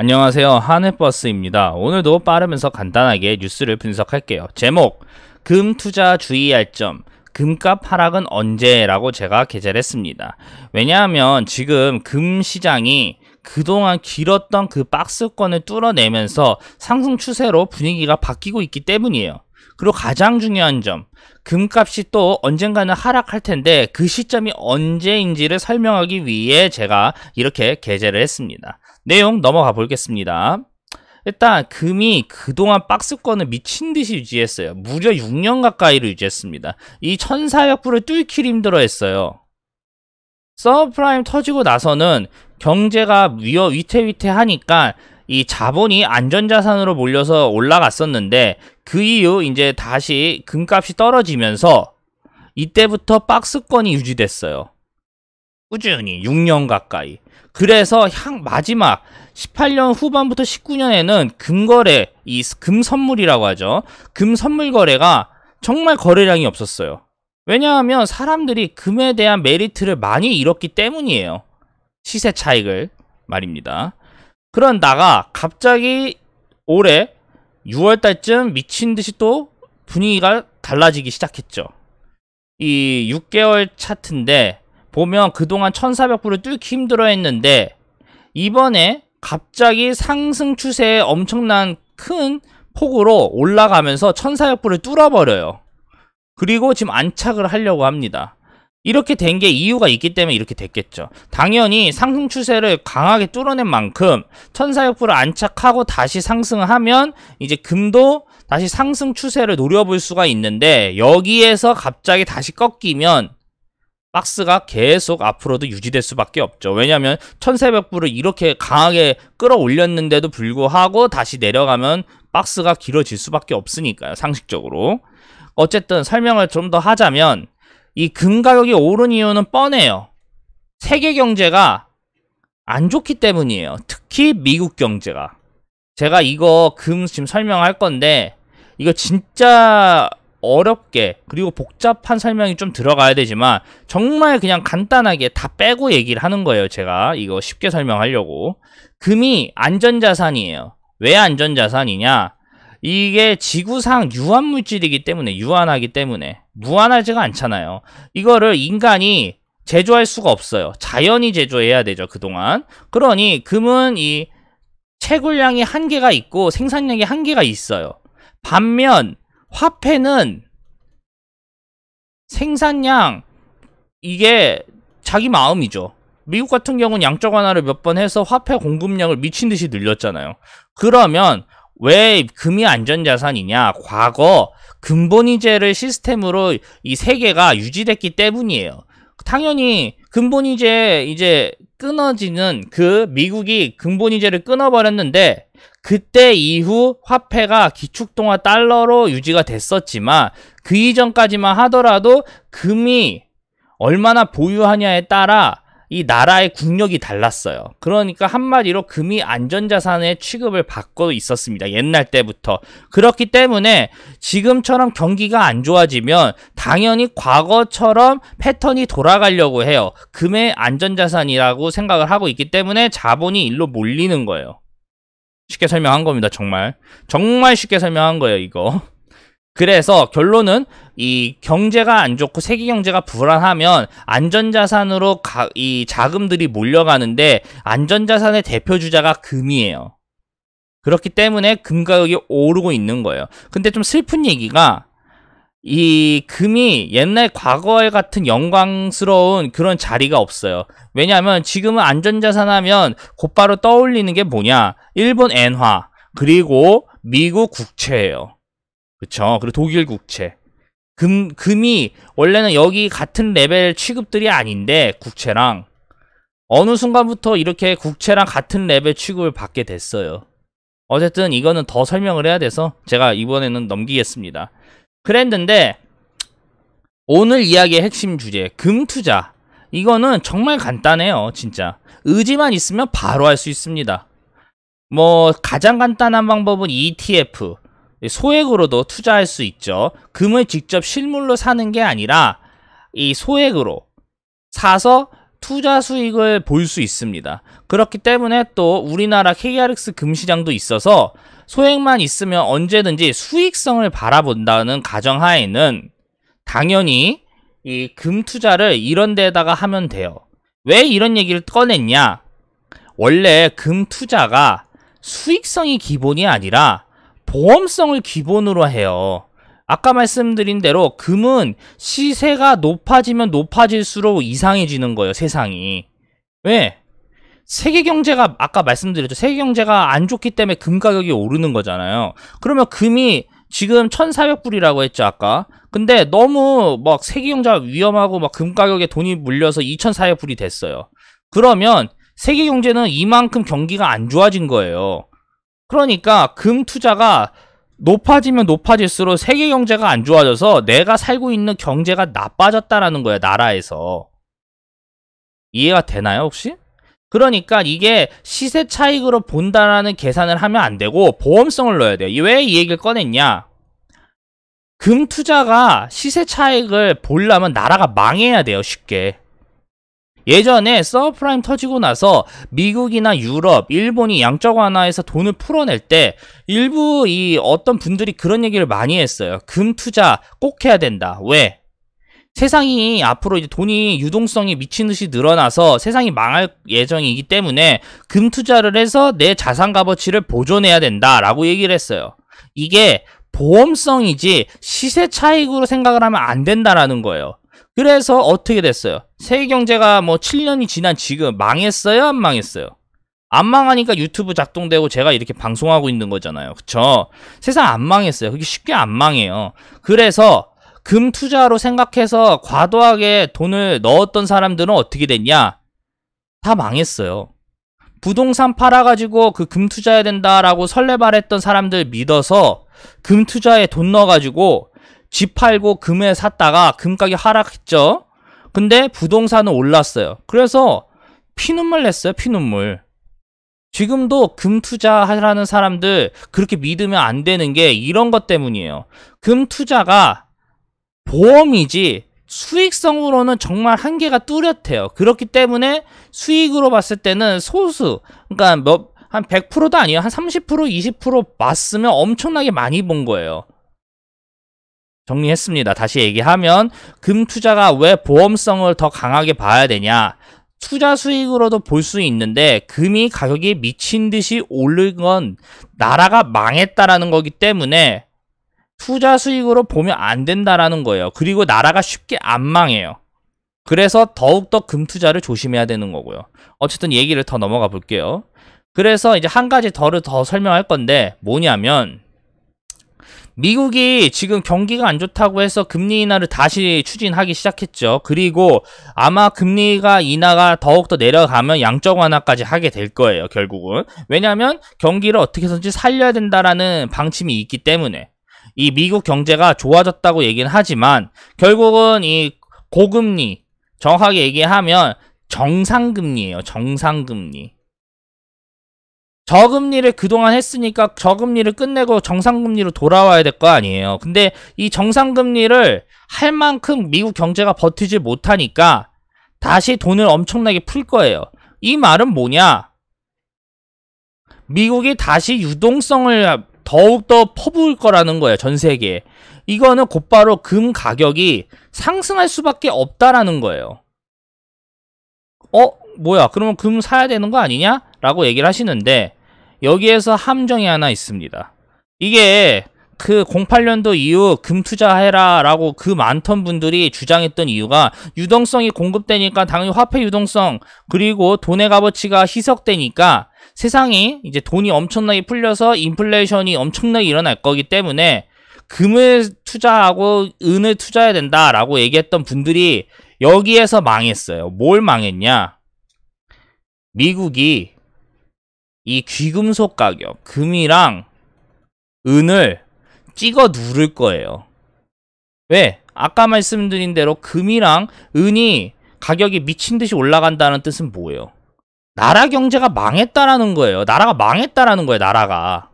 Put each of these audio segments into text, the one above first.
안녕하세요. 한해버스입니다. 오늘도 빠르면서 간단하게 뉴스를 분석할게요. 제목, 금 투자 주의할 점, 금값 하락은 언제라고 제가 게재를 했습니다. 왜냐하면 지금 금 시장이 그동안 길었던 그 박스권을 뚫어내면서 상승 추세로 분위기가 바뀌고 있기 때문이에요. 그리고 가장 중요한 점, 금값이 또 언젠가는 하락할 텐데 그 시점이 언제인지를 설명하기 위해 제가 이렇게 게재를 했습니다. 내용 넘어가 보겠습니다. 일단 금이 그동안 박스권을 미친듯이 유지했어요. 무려 6년 가까이를 유지했습니다. 이 1400불을 뚫기 힘들어 했어요. 서브프라임 터지고 나서는 경제가 위태위태하니까 이 자본이 안전자산으로 몰려서 올라갔었는데 그 이후 이제 다시 금값이 떨어지면서 이때부터 박스권이 유지됐어요. 꾸준히 6년 가까이. 그래서 마지막 18년 후반부터 19년에는 금거래, 이 금선물이라고 하죠. 금선물 거래가 정말 거래량이 없었어요. 왜냐하면 사람들이 금에 대한 메리트를 많이 잃었기 때문이에요. 시세 차익을 말입니다. 그런다가 갑자기 올해 6월달쯤 미친듯이 또 분위기가 달라지기 시작했죠. 이 6개월 차트인데 보면 그동안 1400불을 뚫기 힘들어 했는데 이번에 갑자기 상승 추세에 엄청난 큰 폭으로 올라가면서 1400불을 뚫어버려요. 그리고 지금 안착을 하려고 합니다. 이렇게 된 게 이유가 있기 때문에 이렇게 됐겠죠. 당연히 상승 추세를 강하게 뚫어낸 만큼 1400불을 안착하고 다시 상승하면 이제 금도 다시 상승 추세를 노려볼 수가 있는데 여기에서 갑자기 다시 꺾이면 박스가 계속 앞으로도 유지될 수밖에 없죠. 왜냐하면 1400불을 이렇게 강하게 끌어올렸는데도 불구하고 다시 내려가면 박스가 길어질 수밖에 없으니까요. 상식적으로. 어쨌든 설명을 좀 더 하자면 이 금 가격이 오른 이유는 뻔해요. 세계 경제가 안 좋기 때문이에요. 특히 미국 경제가. 제가 이거 금 지금 설명할 건데 이거 진짜 어렵게 그리고 복잡한 설명이 좀 들어가야 되지만 정말 그냥 간단하게 다 빼고 얘기를 하는 거예요. 제가 이거 쉽게 설명하려고. 금이 안전자산이에요. 왜 안전자산이냐? 이게 지구상 유한물질이기 때문에, 유한하기 때문에 무한하지가 않잖아요. 이거를 인간이 제조할 수가 없어요. 자연이 제조해야 되죠. 그동안. 그러니 금은 이 채굴량이 한계가 있고 생산량이 한계가 있어요. 반면 화폐는 생산량 이게 자기 마음이죠. 미국 같은 경우는 양적 완화를 몇 번 해서 화폐 공급량을 미친듯이 늘렸잖아요. 그러면 왜 금이 안전자산이냐? 과거 근본이제를 시스템으로 이 세계가 유지됐기 때문이에요. 당연히 근본이제 이제 끊어지는 그 미국이 근본이제를 끊어버렸는데 그때 이후 화폐가 기축통화 달러로 유지가 됐었지만 그 이전까지만 하더라도 금이 얼마나 보유하냐에 따라 이 나라의 국력이 달랐어요. 그러니까 한마디로 금이 안전자산의 취급을 받고 있었습니다. 옛날 때부터. 그렇기 때문에 지금처럼 경기가 안 좋아지면 당연히 과거처럼 패턴이 돌아가려고 해요. 금의 안전자산이라고 생각을 하고 있기 때문에 자본이 일로 몰리는 거예요. 쉽게 설명한 겁니다. 정말 쉽게 설명한 거예요. 이거. 그래서 결론은 이 경제가 안 좋고 세계 경제가 불안하면 안전자산으로 이 자금들이 몰려가는데 안전자산의 대표 주자가 금이에요. 그렇기 때문에 금 가격이 오르고 있는 거예요. 근데 좀 슬픈 얘기가 이 금이 옛날 과거에 같은 영광스러운 그런 자리가 없어요. 왜냐하면 지금은 안전자산 하면 곧바로 떠올리는 게 뭐냐? 일본 엔화 그리고 미국 국채예요. 그쵸? 그리고 독일 국채. 금이 원래는 여기 같은 레벨 취급들이 아닌데 국채랑 어느 순간부터 이렇게 국채랑 같은 레벨 취급을 받게 됐어요. 어쨌든 이거는 더 설명을 해야 돼서 제가 이번에는 넘기겠습니다. 그랬는데 오늘 이야기의 핵심 주제 금 투자 이거는 정말 간단해요. 진짜 의지만 있으면 바로 할 수 있습니다. 뭐 가장 간단한 방법은 ETF 소액으로도 투자할 수 있죠. 금을 직접 실물로 사는 게 아니라 이 소액으로 사서 투자 수익을 볼 수 있습니다. 그렇기 때문에 또 우리나라 KRX 금시장도 있어서 소액만 있으면 언제든지 수익성을 바라본다는 가정하에는 당연히 이 금 투자를 이런 데다가 하면 돼요. 왜 이런 얘기를 꺼냈냐? 원래 금 투자가 수익성이 기본이 아니라 보험성을 기본으로 해요. 아까 말씀드린 대로 금은 시세가 높아지면 높아질수록 이상해지는 거예요, 세상이. 왜? 세계 경제가 아까 말씀드렸죠. 세계 경제가 안 좋기 때문에 금 가격이 오르는 거잖아요. 그러면 금이 지금 1,400불이라고 했죠, 아까. 근데 너무 막 세계 경제가 위험하고 막 금 가격에 돈이 물려서 2,400불이 됐어요. 그러면 세계 경제는 이만큼 경기가 안 좋아진 거예요. 그러니까 금 투자가 높아지면 높아질수록 세계 경제가 안 좋아져서 내가 살고 있는 경제가 나빠졌다라는 거예요, 나라에서. 이해가 되나요, 혹시? 그러니까 이게 시세 차익으로 본다라는 계산을 하면 안 되고 보험성을 넣어야 돼요. 왜 이 얘기를 꺼냈냐? 금 투자가 시세 차익을 보려면 나라가 망해야 돼요, 쉽게. 예전에 서브프라임 터지고 나서 미국이나 유럽, 일본이 양적 완화해서 돈을 풀어낼 때 일부 이 어떤 분들이 그런 얘기를 많이 했어요. 금 투자 꼭 해야 된다. 왜? 세상이 앞으로 이제 돈이 유동성이 미친 듯이 늘어나서 세상이 망할 예정이기 때문에 금 투자를 해서 내 자산 값어치를 보존해야 된다라고 얘기를 했어요. 이게 보험성이지 시세 차익으로 생각을 하면 안 된다라는 거예요. 그래서 어떻게 됐어요? 세계 경제가 뭐 7년이 지난 지금 망했어요? 안 망했어요? 안 망하니까 유튜브 작동되고 제가 이렇게 방송하고 있는 거잖아요. 그쵸? 세상 안 망했어요. 그게 쉽게 안 망해요. 그래서 금 투자로 생각해서 과도하게 돈을 넣었던 사람들은 어떻게 됐냐? 다 망했어요. 부동산 팔아가지고 그 금 투자해야 된다라고 설레발했던 사람들 믿어서 금 투자에 돈 넣어가지고 집 팔고 금을 샀다가 금 가격 하락했죠. 근데 부동산은 올랐어요. 그래서 피눈물 냈어요, 피눈물. 지금도 금 투자하라는 사람들 그렇게 믿으면 안 되는 게 이런 것 때문이에요. 금 투자가 보험이지 수익성으로는 정말 한계가 뚜렷해요. 그렇기 때문에 수익으로 봤을 때는 소수, 그러니까 한 100%도 아니에요. 한 30%, 20% 맞으면 엄청나게 많이 본 거예요. 정리했습니다. 다시 얘기하면 금 투자가 왜 보험성을 더 강하게 봐야 되냐? 투자 수익으로도 볼 수 있는데 금이 가격이 미친 듯이 오른 건 나라가 망했다라는 거기 때문에 투자 수익으로 보면 안 된다라는 거예요. 그리고 나라가 쉽게 안 망해요. 그래서 더욱더 금 투자를 조심해야 되는 거고요. 어쨌든 얘기를 더 넘어가 볼게요. 그래서 이제 한 가지 더 설명할 건데 뭐냐면 미국이 지금 경기가 안 좋다고 해서 금리 인하를 다시 추진하기 시작했죠. 그리고 아마 금리가 인하가 더욱더 내려가면 양적 완화까지 하게 될 거예요, 결국은. 왜냐하면 경기를 어떻게 해서든지 살려야 된다라는 방침이 있기 때문에. 이 미국 경제가 좋아졌다고 얘기는 하지만 결국은 이 고금리, 정확하게 얘기하면 정상금리예요. 정상금리. 저금리를 그동안 했으니까 저금리를 끝내고 정상금리로 돌아와야 될 거 아니에요. 근데 이 정상금리를 할 만큼 미국 경제가 버티지 못하니까 다시 돈을 엄청나게 풀 거예요. 이 말은 뭐냐? 미국이 다시 유동성을 더욱더 퍼부을 거라는 거예요, 전 세계에. 이거는 곧바로 금 가격이 상승할 수밖에 없다라는 거예요. 뭐야, 그러면 금 사야 되는 거 아니냐? 라고 얘기를 하시는데 여기에서 함정이 하나 있습니다. 이게 그 08년도 이후 금 투자해라 라고 그 많던 분들이 주장했던 이유가 유동성이 공급되니까 당연히 화폐 유동성 그리고 돈의 값어치가 희석되니까 세상이 이제 돈이 엄청나게 풀려서 인플레이션이 엄청나게 일어날 거기 때문에 금을 투자하고 은을 투자해야 된다라고 얘기했던 분들이 여기에서 망했어요. 뭘 망했냐? 미국이 이 귀금속 가격, 금이랑 은을 찍어 누를 거예요. 왜? 아까 말씀드린 대로 금이랑 은이 가격이 미친 듯이 올라간다는 뜻은 뭐예요? 나라 경제가 망했다라는 거예요. 나라가 망했다라는 거예요, 나라가.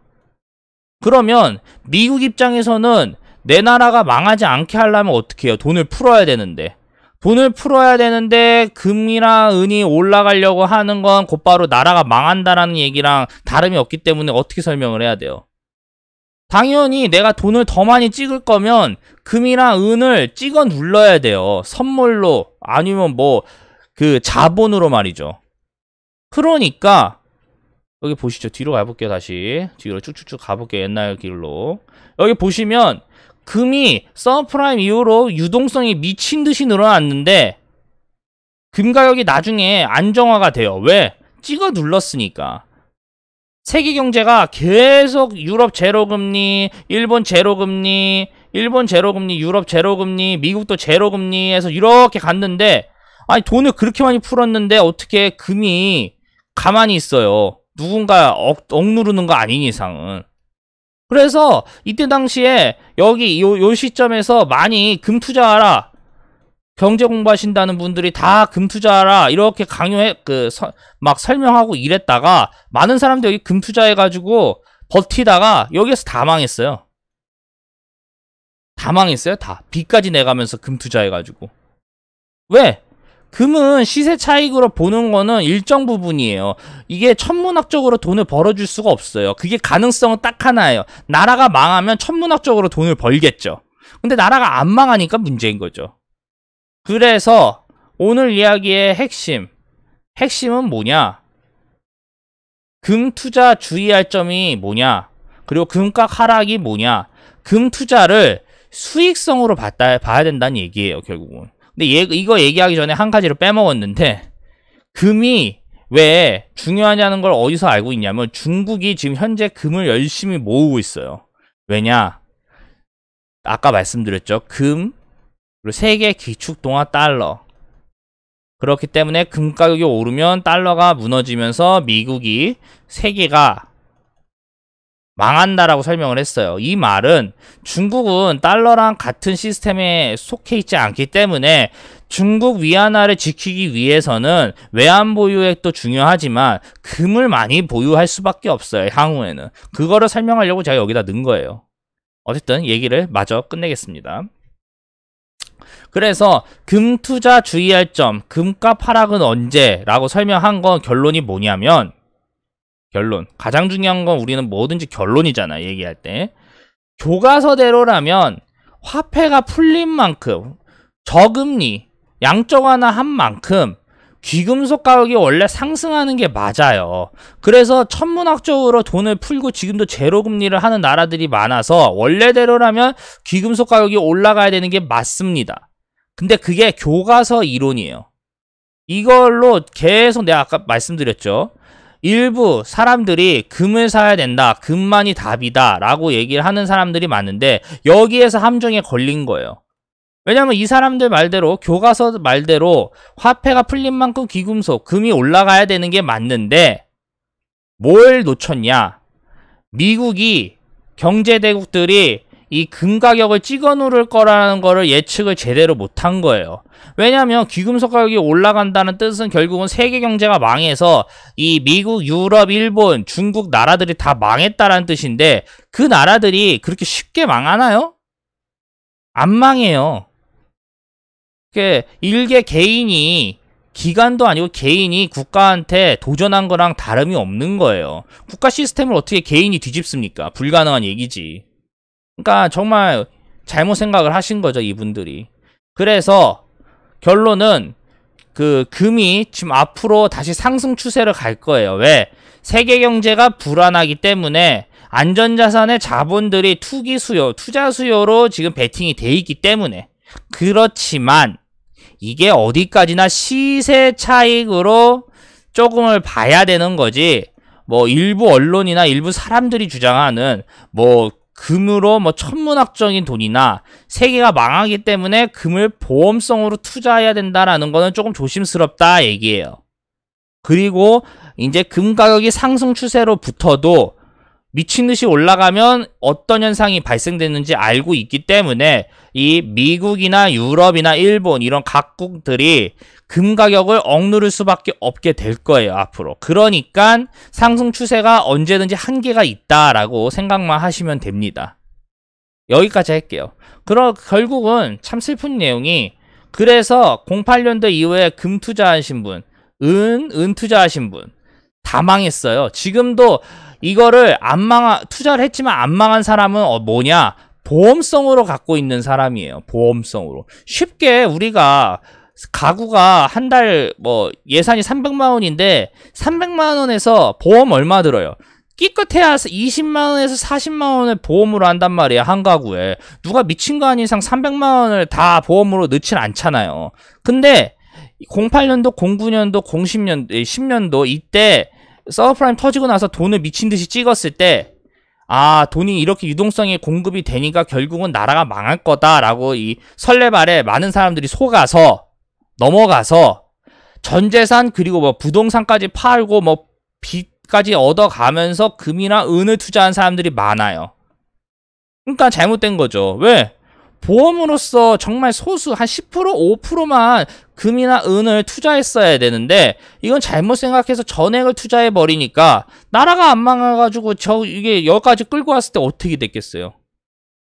그러면 미국 입장에서는 내 나라가 망하지 않게 하려면 어떻게 해요? 돈을 풀어야 되는데. 돈을 풀어야 되는데 금이랑 은이 올라가려고 하는 건 곧바로 나라가 망한다라는 얘기랑 다름이 없기 때문에 어떻게 설명을 해야 돼요? 당연히 내가 돈을 더 많이 찍을 거면 금이랑 은을 찍어 눌러야 돼요. 선물로 아니면 뭐 그 자본으로 말이죠. 그러니까 여기 보시죠. 뒤로 가볼게요. 다시 뒤로 쭉쭉쭉 가볼게요. 옛날 길로. 여기 보시면 금이 서브프라임 이후로 유동성이 미친 듯이 늘어났는데 금 가격이 나중에 안정화가 돼요. 왜? 찍어 눌렀으니까. 세계 경제가 계속 유럽 제로금리, 일본 제로금리, 유럽 제로금리, 미국도 제로금리에서 이렇게 갔는데 아니 돈을 그렇게 많이 풀었는데 어떻게 금이 가만히 있어요. 누군가 억누르는 거 아닌 이상은. 그래서 이때 당시에 여기 요 시점에서 많이 금 투자하라. 경제 공부하신다는 분들이 다 금 투자하라 이렇게 강요해 막 설명하고 이랬다가 많은 사람들이 여기 금 투자해가지고 버티다가 여기에서 다 망했어요. 다 망했어요. 다 빚까지 내가면서 금 투자해가지고. 왜? 금은 시세 차익으로 보는 거는 일정 부분이에요. 이게 천문학적으로 돈을 벌어줄 수가 없어요. 그게 가능성은 딱 하나예요. 나라가 망하면 천문학적으로 돈을 벌겠죠. 근데 나라가 안 망하니까 문제인 거죠. 그래서 오늘 이야기의 핵심은 뭐냐? 금 투자 주의할 점이 뭐냐? 그리고 금값 하락이 뭐냐? 금 투자를 수익성으로 봐야 된다는 얘기예요, 결국은. 근데 이거 얘기하기 전에 한 가지를 빼먹었는데 금이 왜 중요하냐는 걸 어디서 알고 있냐면 중국이 지금 현재 금을 열심히 모으고 있어요. 왜냐? 아까 말씀드렸죠. 금, 그리고 세계 기축통화 달러. 그렇기 때문에 금 가격이 오르면 달러가 무너지면서 미국이 세계가 망한다라고 설명을 했어요. 이 말은 중국은 달러랑 같은 시스템에 속해 있지 않기 때문에 중국 위안화를 지키기 위해서는 외환 보유액도 중요하지만 금을 많이 보유할 수밖에 없어요. 향후에는. 그거를 설명하려고 제가 여기다 넣은 거예요. 어쨌든 얘기를 마저 끝내겠습니다. 그래서 금 투자 주의할 점, 금값 하락은 언제라고 설명한 건 결론이 뭐냐면 결론. 가장 중요한 건 우리는 뭐든지 결론이잖아, 얘기할 때. 교과서대로라면 화폐가 풀린 만큼, 저금리, 양적 완화한 만큼 귀금속 가격이 원래 상승하는 게 맞아요. 그래서 천문학적으로 돈을 풀고 지금도 제로금리를 하는 나라들이 많아서 원래대로라면 귀금속 가격이 올라가야 되는 게 맞습니다. 근데 그게 교과서 이론이에요. 이걸로 계속 내가 아까 말씀드렸죠. 일부 사람들이 금을 사야 된다. 금만이 답이다. 라고 얘기를 하는 사람들이 많은데 여기에서 함정에 걸린 거예요. 왜냐면 이 사람들 말대로 교과서 말대로 화폐가 풀린 만큼 귀금속, 금이 올라가야 되는 게 맞는데 뭘 놓쳤냐? 미국이 경제대국들이 이 금 가격을 찍어 누를 거라는 거를 예측을 제대로 못한 거예요. 왜냐하면 귀금속 가격이 올라간다는 뜻은 결국은 세계 경제가 망해서 이 미국, 유럽, 일본, 중국 나라들이 다 망했다라는 뜻인데 그 나라들이 그렇게 쉽게 망하나요? 안 망해요. 일개 개인이 기관도 아니고 개인이 국가한테 도전한 거랑 다름이 없는 거예요. 국가 시스템을 어떻게 개인이 뒤집습니까? 불가능한 얘기지. 그러니까 정말 잘못 생각을 하신 거죠, 이분들이. 그래서 결론은 금이 지금 앞으로 다시 상승 추세를 갈 거예요. 왜? 세계 경제가 불안하기 때문에 안전자산의 자본들이 투자 수요로 지금 베팅이 돼 있기 때문에. 그렇지만 이게 어디까지나 시세 차익으로 조금을 봐야 되는 거지. 뭐 일부 언론이나 일부 사람들이 주장하는 뭐 금으로 뭐 천문학적인 돈이나 세계가 망하기 때문에 금을 보험성으로 투자해야 된다라는 거는 조금 조심스럽다 얘기예요. 그리고 이제 금 가격이 상승 추세로 붙어도 미친 듯이 올라가면 어떤 현상이 발생되는지 알고 있기 때문에 이 미국이나 유럽이나 일본 이런 각국들이 금 가격을 억누를 수밖에 없게 될 거예요, 앞으로. 그러니까 상승 추세가 언제든지 한계가 있다라고 생각만 하시면 됩니다. 여기까지 할게요. 결국은 참 슬픈 내용이 그래서 08년도 이후에 금 투자하신 분, 은 투자하신 분 다 망했어요. 지금도 이거를 투자를 했지만 안 망한 사람은 뭐냐? 보험성으로 갖고 있는 사람이에요. 보험성으로. 쉽게 우리가 가구가 한 달 예산이 300만 원인데 300만 원에서 보험 얼마 들어요? 끼끗해야 20만 원에서 40만 원을 보험으로 한단 말이야. 한 가구에. 누가 미친 거 아닌 이상 300만 원을 다 보험으로 넣진 않잖아요. 근데 08년도, 09년도, 010년도, 10년도 이때 서브프라임 터지고 나서 돈을 미친 듯이 찍었을 때 돈이 이렇게 유동성이 공급이 되니까 결국은 나라가 망할 거다라고 이 설레발에 많은 사람들이 속아서 넘어가서 전재산 그리고 부동산까지 팔고 빚까지 얻어가면서 금이나 은을 투자한 사람들이 많아요. 그러니까 잘못된 거죠. 왜? 보험으로서 정말 소수 한 10% 5%만 금이나 은을 투자했어야 되는데 이건 잘못 생각해서 전액을 투자해 버리니까 나라가 안 망해가지고 이게 여기까지 끌고 왔을 때 어떻게 됐겠어요?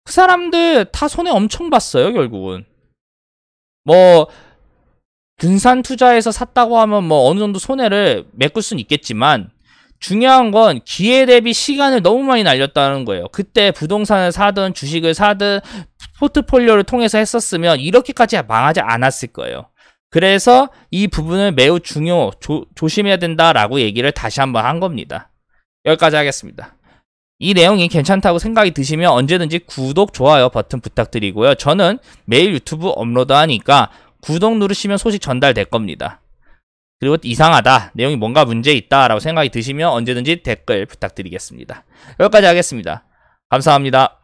그 사람들 다 손해 엄청 봤어요. 결국은 분산 투자해서 샀다고 하면 어느 정도 손해를 메꿀 수는 있겠지만 중요한 건 기회 대비 시간을 너무 많이 날렸다는 거예요. 그때 부동산을 사든 주식을 사든 포트폴리오를 통해서 했었으면 이렇게까지 망하지 않았을 거예요. 그래서 이 부분을 매우 조심해야 된다라고 얘기를 다시 한번 한 겁니다. 여기까지 하겠습니다. 이 내용이 괜찮다고 생각이 드시면 언제든지 구독, 좋아요 버튼 부탁드리고요. 저는 매일 유튜브 업로드하니까 구독 누르시면 소식 전달될 겁니다. 그리고 이상하다, 내용이 뭔가 문제 있다 라고 생각이 드시면 언제든지 댓글 부탁드리겠습니다. 여기까지 하겠습니다. 감사합니다.